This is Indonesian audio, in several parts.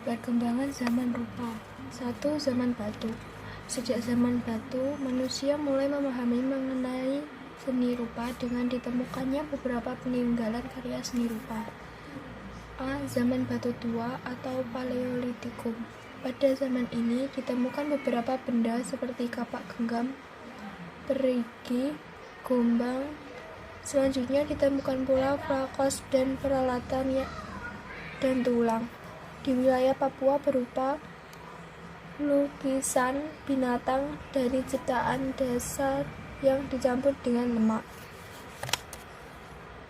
Perkembangan zaman rupa. 1. Zaman batu. Sejak zaman batu, manusia mulai memahami mengenai seni rupa dengan ditemukannya beberapa peninggalan karya seni rupa. A. Zaman batu tua atau Paleolitikum. Pada zaman ini ditemukan beberapa benda seperti kapak genggam, perigi, gombang. Selanjutnya ditemukan pula flakos dan peralatan dan tulang di wilayah Papua berupa lukisan binatang dari ciptaan dasar yang dicampur dengan lemak.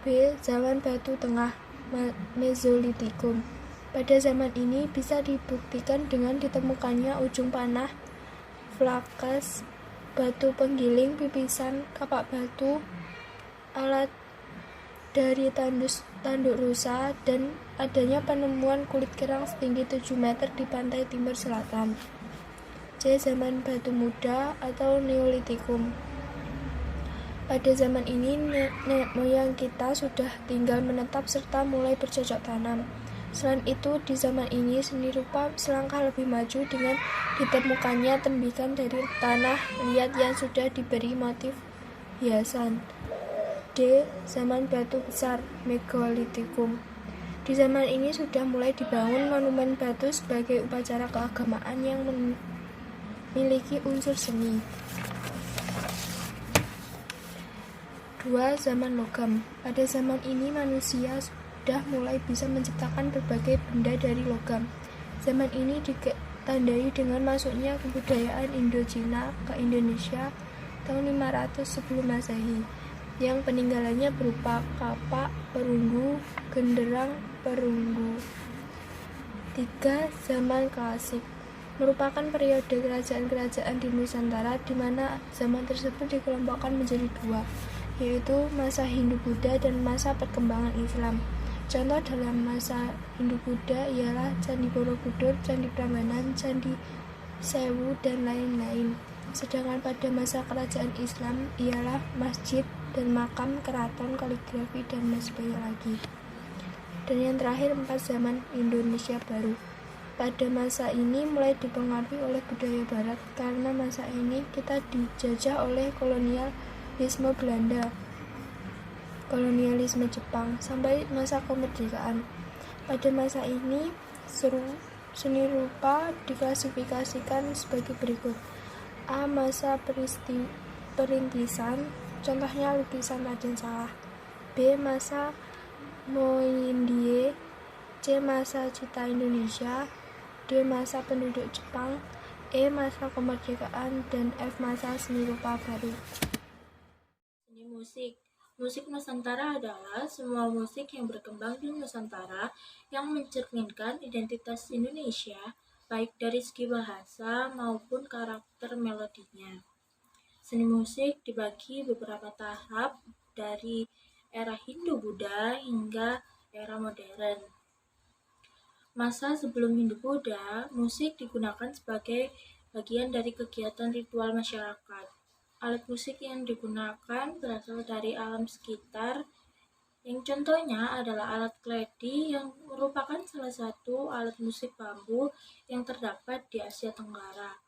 B. Zaman batu tengah Mesolitikum. Pada zaman ini bisa dibuktikan dengan ditemukannya ujung panah, flakas, batu penggiling, pipisan, kapak batu, alat dari tanduk rusa, dan adanya penemuan kulit kerang setinggi 7 meter di pantai timur selatan. C. Zaman batu muda atau Neolitikum. Pada zaman ini nenek moyang kita sudah tinggal menetap serta mulai bercocok tanam. Selain itu, di zaman ini seni rupa selangkah lebih maju dengan ditemukannya tembikan dari tanah liat yang sudah diberi motif hiasan. D. Zaman batu besar Megalitikum. Di zaman ini sudah mulai dibangun monumen batu sebagai upacara keagamaan yang memiliki unsur seni. 2. Zaman logam. Pada zaman ini manusia sudah mulai bisa menciptakan berbagai benda dari logam. Zaman ini ditandai dengan masuknya kebudayaan Indo-Cina ke Indonesia tahun 500 sebelum Masehi, yang peninggalannya berupa kapak, perunggu, genderang, perunggu. 3. Zaman klasik merupakan periode kerajaan-kerajaan di Nusantara di mana zaman tersebut dikelompokkan menjadi dua, yaitu masa Hindu-Buddha dan masa perkembangan Islam. Contoh dalam masa Hindu-Buddha ialah Candi Borobudur, Candi Prambanan, Candi Sewu, dan lain-lain. Sedangkan pada masa kerajaan Islam ialah masjid dan makam, keraton, kaligrafi, dan masih banyak lagi. Dan yang terakhir 4. Zaman Indonesia Baru. Pada masa ini mulai dipengaruhi oleh budaya barat karena masa ini kita dijajah oleh kolonialisme Belanda, kolonialisme Jepang, sampai masa kemerdekaan. Pada masa ini seni rupa diklasifikasikan sebagai berikut. A. Masa perintisan, contohnya lukisan Raden Saleh. B. Masa Moindie. C. Masa Cita Indonesia. D. Masa penduduk Jepang. E. Masa kemerdekaan. Dan F. Masa seni rupa baru. Seni musik. Musik Nusantara adalah semua musik yang berkembang di Nusantara yang mencerminkan identitas Indonesia, baik dari segi bahasa maupun karakter melodinya. Seni musik dibagi beberapa tahap dari era Hindu-Buddha hingga era modern. Masa sebelum Hindu-Buddha, musik digunakan sebagai bagian dari kegiatan ritual masyarakat. Alat musik yang digunakan berasal dari alam sekitar, yang contohnya adalah alat kledi yang merupakan salah satu alat musik bambu yang terdapat di Asia Tenggara.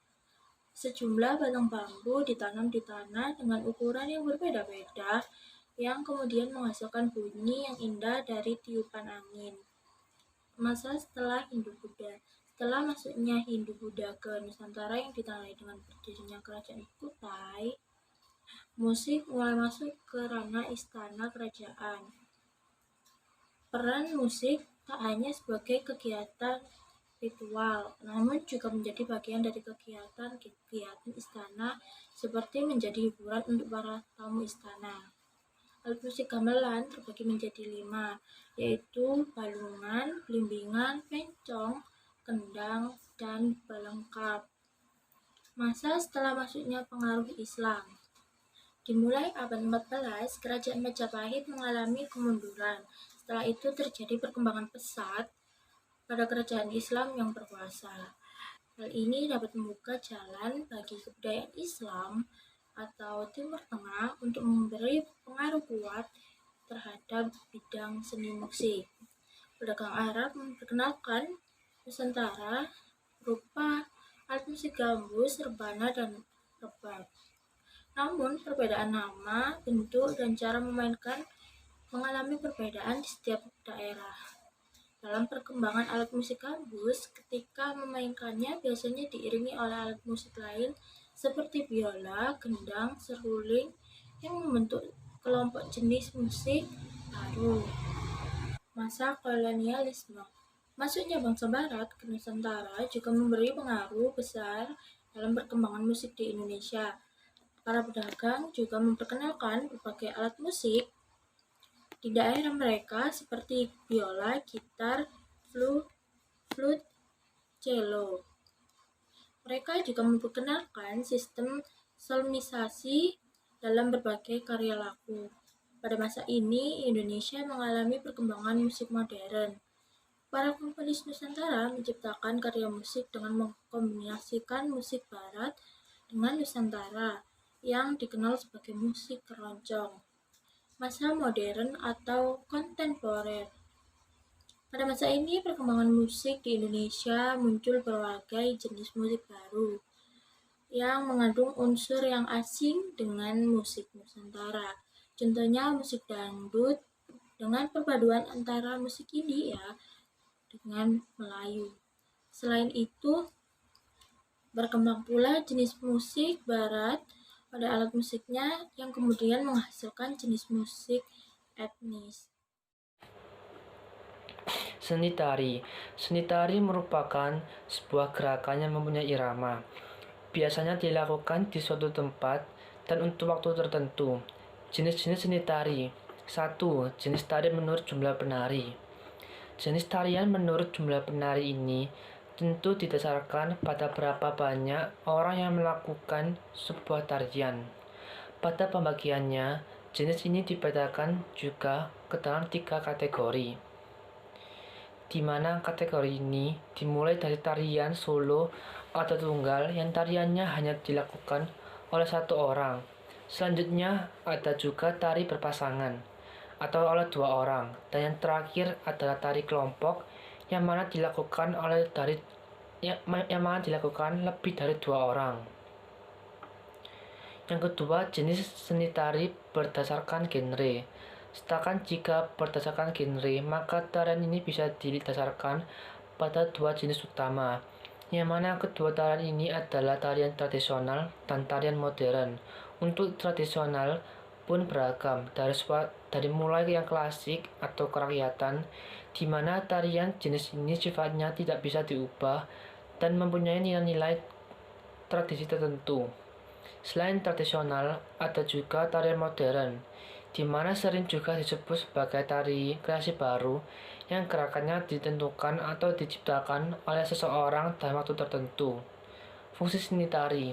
Sejumlah batang bambu ditanam di tanah dengan ukuran yang berbeda-beda, yang kemudian menghasilkan bunyi yang indah dari tiupan angin. Masa setelah Hindu-Buddha. Setelah masuknya Hindu-Buddha ke Nusantara yang ditandai dengan berdirinya kerajaan Kutai, musik mulai masuk ke ranah istana kerajaan. Peran musik tak hanya sebagai kegiatan ritual, namun juga menjadi bagian dari kegiatan istana seperti menjadi hiburan untuk para tamu istana. Alat musik gamelan terbagi menjadi 5, yaitu balungan, belimbingan, pencong, kendang, dan belengkap. Masa setelah masuknya pengaruh Islam. Dimulai abad 14, kerajaan Majapahit mengalami kemunduran. Setelah itu terjadi perkembangan pesat pada kerajaan Islam yang berkuasa. Hal ini dapat membuka jalan bagi kebudayaan Islam atau Timur Tengah untuk memberi pengaruh kuat terhadap bidang seni musik. Pedagang Arab memperkenalkan Nusantara berupa alat musik gambus, rebana, dan rebab. Namun, perbedaan nama, bentuk, dan cara memainkan mengalami perbedaan di setiap daerah. Dalam perkembangan alat musik gambus, ketika memainkannya biasanya diiringi oleh alat musik lain seperti biola, gendang, seruling yang membentuk kelompok jenis musik baru. Masa kolonialisme. Masuknya bangsa Barat ke Nusantara juga memberi pengaruh besar dalam perkembangan musik di Indonesia. Para pedagang juga memperkenalkan berbagai alat musik di daerah mereka seperti biola, gitar, flute, cello. Mereka juga memperkenalkan sistem solemnisasi dalam berbagai karya lagu. Pada masa ini, Indonesia mengalami perkembangan musik modern. Para komponis Nusantara menciptakan karya musik dengan mengkombinasikan musik Barat dengan Nusantara yang dikenal sebagai musik keroncong. Masa modern atau kontemporer. Pada masa ini, perkembangan musik di Indonesia muncul berbagai jenis musik baru yang mengandung unsur yang asing dengan musik Nusantara. Contohnya musik dangdut dengan perpaduan antara musik India dengan Melayu. Selain itu, berkembang pula jenis musik Barat pada alat musiknya yang kemudian menghasilkan jenis musik etnis. Seni tari. Seni tari merupakan sebuah gerakan yang mempunyai irama. Biasanya dilakukan di suatu tempat dan untuk waktu tertentu. Jenis-jenis seni tari. 1. Jenis tari menurut jumlah penari. Jenis tarian menurut jumlah penari ini tentu didasarkan pada berapa banyak orang yang melakukan sebuah tarian. Pada pembagiannya, jenis ini dibedakan juga ke dalam 3 kategori, di mana kategori ini dimulai dari tarian solo atau tunggal yang tariannya hanya dilakukan oleh satu orang. Selanjutnya ada juga tari berpasangan atau oleh 2 orang, dan yang terakhir adalah tari kelompok yang mana dilakukan lebih dari 2 orang. Yang kedua, jenis seni tari berdasarkan genre. Sedangkan jika berdasarkan genre, maka tarian ini bisa didasarkan pada 2 jenis utama, yang mana kedua tarian ini adalah tarian tradisional dan tarian modern. Untuk tradisional pun beragam, dari mulai yang klasik atau kerakyatan, di mana tarian jenis ini sifatnya tidak bisa diubah dan mempunyai nilai-nilai tradisi tertentu. Selain tradisional, ada juga tarian modern, di mana sering juga disebut sebagai tari kreasi baru yang gerakannya ditentukan atau diciptakan oleh seseorang dalam waktu tertentu. Fungsi seni tari: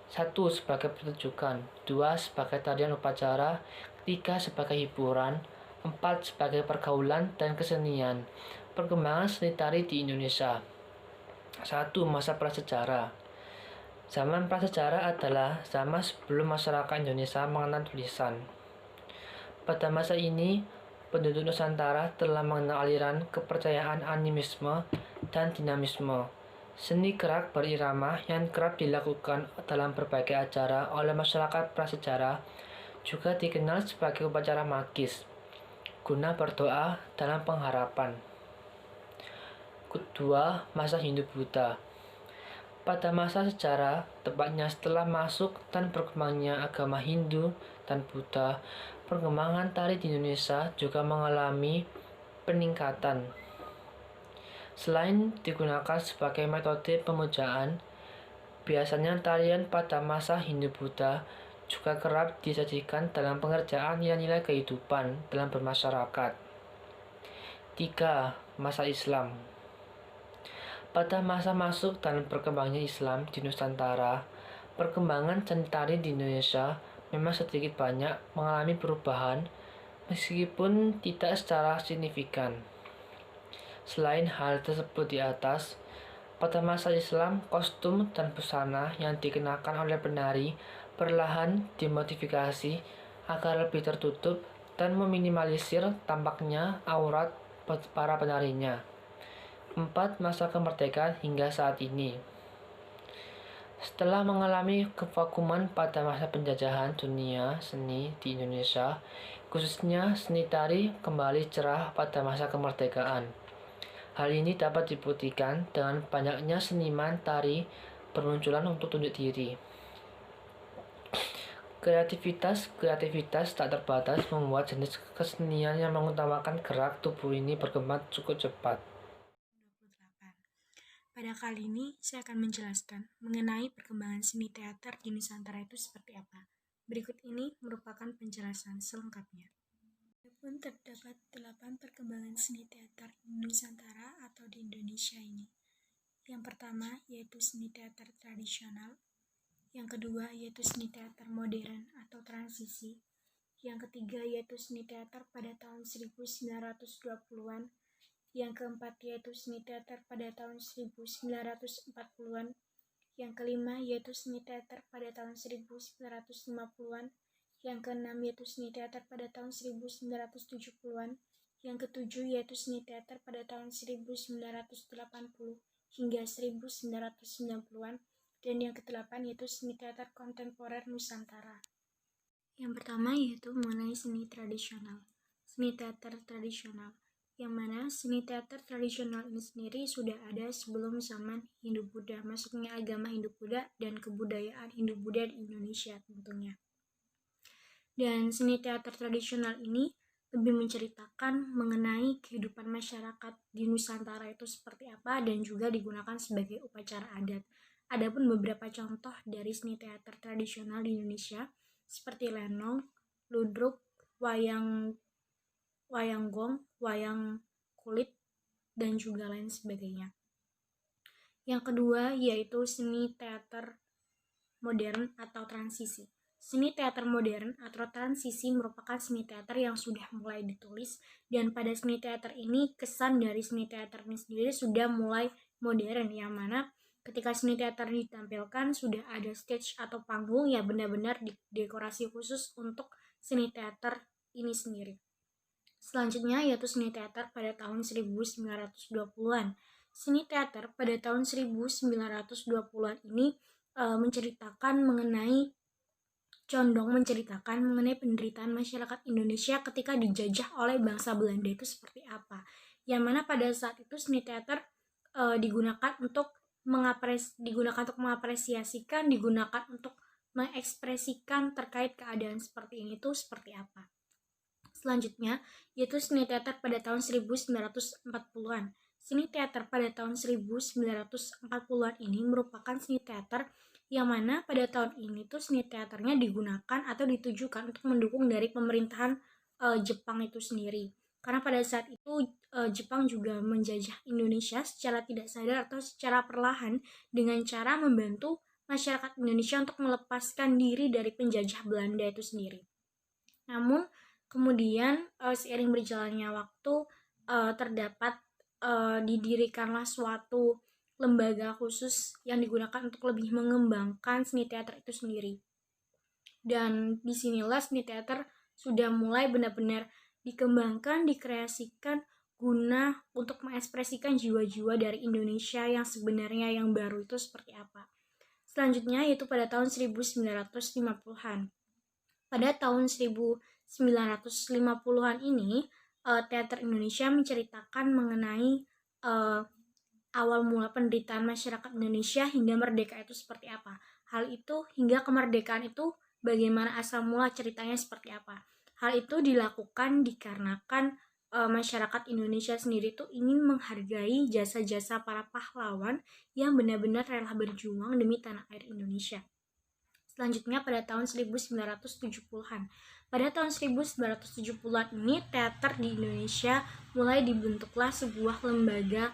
1. Sebagai pertunjukan, 2. Sebagai tarian upacara, 3. Sebagai hiburan, 4. Sebagai pergaulan dan kesenian. Perkembangan seni tari di Indonesia. 1. Masa prasejarah. Zaman prasejarah adalah zaman sebelum masyarakat Indonesia mengenal tulisan. Pada masa ini, penduduk Nusantara telah mengenal aliran kepercayaan animisme dan dinamisme. Seni gerak berirama yang kerap dilakukan dalam berbagai acara oleh masyarakat prasejarah juga dikenal sebagai upacara magis, guna berdoa dalam pengharapan. Kedua, masa Hindu-Buddha. Pada masa sejarah, tepatnya setelah masuk dan berkembangnya agama Hindu dan Buddha, perkembangan tari di Indonesia juga mengalami peningkatan. Selain digunakan sebagai metode pemujaan, biasanya tarian pada masa Hindu-Buddha juga kerap disajikan dalam pengerjaan nilai-nilai kehidupan dalam bermasyarakat. 3. Masa Islam. Pada masa masuk dan berkembangnya Islam di Nusantara, perkembangan seni tari di Indonesia memang sedikit banyak mengalami perubahan meskipun tidak secara signifikan. Selain hal tersebut di atas, pada masa Islam, kostum dan busana yang dikenakan oleh penari perlahan dimodifikasi agar lebih tertutup dan meminimalisir tampaknya aurat para penarinya. 4 masa kemerdekaan hingga saat ini. Setelah mengalami kevakuman pada masa penjajahan dunia seni di Indonesia, khususnya seni tari kembali cerah pada masa kemerdekaan. Hal ini dapat dibuktikan dengan banyaknya seniman tari bermunculan untuk tunjuk diri. Kreativitas tak terbatas membuat jenis kesenian yang mengutamakan gerak tubuh ini berkembang cukup cepat. 28. Pada kali ini, saya akan menjelaskan mengenai perkembangan seni teater di Nusantara itu seperti apa. Berikut ini merupakan penjelasan selengkapnya. Adapun terdapat 8 perkembangan seni teater di Nusantara atau di Indonesia ini. Yang pertama yaitu seni teater tradisional. Yang kedua yaitu seni teater modern atau transisi. Yang ketiga yaitu seni teater pada tahun 1920-an. Yang keempat yaitu seni teater pada tahun 1940-an. Yang kelima yaitu seni teater pada tahun 1950-an. Yang keenam yaitu seni teater pada tahun 1970-an. Yang ketujuh yaitu seni teater pada tahun 1980 hingga 1990-an. Dan yang kedelapan yaitu seni teater kontemporer Nusantara. Yang pertama yaitu mengenai seni tradisional. Seni teater tradisional, yang mana seni teater tradisional ini sendiri sudah ada sebelum zaman Hindu-Buddha, maksudnya agama Hindu-Buddha dan kebudayaan Hindu-Buddha di Indonesia tentunya. Dan seni teater tradisional ini lebih menceritakan mengenai kehidupan masyarakat di Nusantara itu seperti apa dan juga digunakan sebagai upacara adat. Adapun beberapa contoh dari seni teater tradisional di Indonesia seperti lenong, ludruk, wayang gong, wayang kulit, dan juga lain sebagainya. Yang kedua yaitu seni teater modern atau transisi. Seni teater modern atau transisi merupakan seni teater yang sudah mulai ditulis, dan pada seni teater ini kesan dari seni teater ini sendiri sudah mulai modern, yang mana ketika seni teater ditampilkan sudah ada stage atau panggung yang benar-benar dekorasi khusus untuk seni teater ini sendiri. Selanjutnya yaitu seni teater pada tahun 1920-an. Seni teater pada tahun 1920-an ini menceritakan mengenai penderitaan masyarakat Indonesia ketika dijajah oleh bangsa Belanda itu seperti apa. Yang mana pada saat itu seni teater digunakan untuk mengapresiasikan, digunakan untuk mengekspresikan terkait keadaan seperti ini tuh seperti apa. Selanjutnya yaitu seni teater pada tahun 1940-an. Seni teater pada tahun 1940-an ini merupakan seni teater yang mana pada tahun ini tuh seni teaternya digunakan atau ditujukan untuk mendukung dari pemerintahan Jepang itu sendiri. Karena pada saat itu Jepang juga menjajah Indonesia secara tidak sadar atau secara perlahan dengan cara membantu masyarakat Indonesia untuk melepaskan diri dari penjajah Belanda itu sendiri. Namun kemudian seiring berjalannya waktu terdapat didirikanlah suatu lembaga khusus yang digunakan untuk lebih mengembangkan seni teater itu sendiri. Dan disinilah seni teater sudah mulai benar-benar dikembangkan, dikreasikan guna untuk mengekspresikan jiwa-jiwa dari Indonesia yang sebenarnya yang baru itu seperti apa. Selanjutnya yaitu pada tahun 1950-an. Pada tahun 1950-an ini teater Indonesia menceritakan mengenai awal mula penderitaan masyarakat Indonesia hingga merdeka itu seperti apa. Hal itu hingga kemerdekaan itu bagaimana asal mula ceritanya seperti apa. Hal itu dilakukan dikarenakan masyarakat Indonesia sendiri tuh ingin menghargai jasa-jasa para pahlawan yang benar-benar rela berjuang demi tanah air Indonesia. Selanjutnya pada tahun 1970-an. Pada tahun 1970-an ini teater di Indonesia mulai dibentuklah sebuah lembaga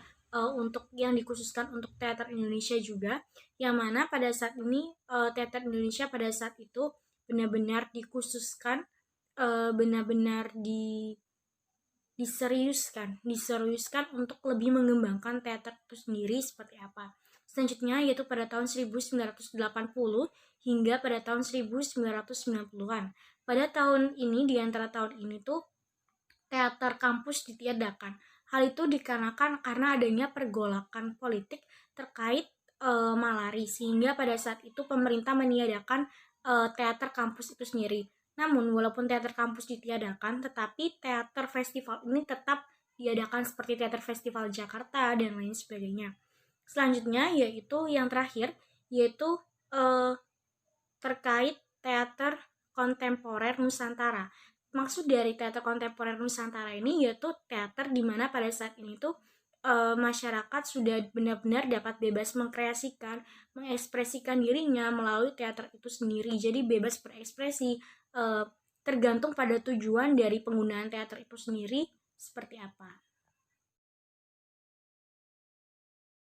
untuk yang dikhususkan untuk teater Indonesia juga, yang mana pada saat ini teater Indonesia pada saat itu benar-benar dikhususkan, benar-benar diseriuskan untuk lebih mengembangkan teater itu sendiri seperti apa. Selanjutnya yaitu pada tahun 1980 hingga pada tahun 1990-an. Pada tahun ini, di antara tahun ini tuh teater kampus ditiadakan. Hal itu dikarenakan karena adanya pergolakan politik terkait malari, sehingga pada saat itu pemerintah meniadakan teater kampus itu sendiri. Namun walaupun teater kampus ditiadakan, tetapi teater festival ini tetap diadakan seperti teater festival Jakarta dan lain sebagainya. Selanjutnya yaitu yang terakhir, yaitu terkait teater kontemporer Nusantara. Maksud dari teater kontemporer Nusantara ini yaitu teater di mana pada saat ini tuh masyarakat sudah benar-benar dapat bebas mengekspresikan dirinya melalui teater itu sendiri. Jadi bebas berekspresi, tergantung pada tujuan dari penggunaan teater itu sendiri seperti apa.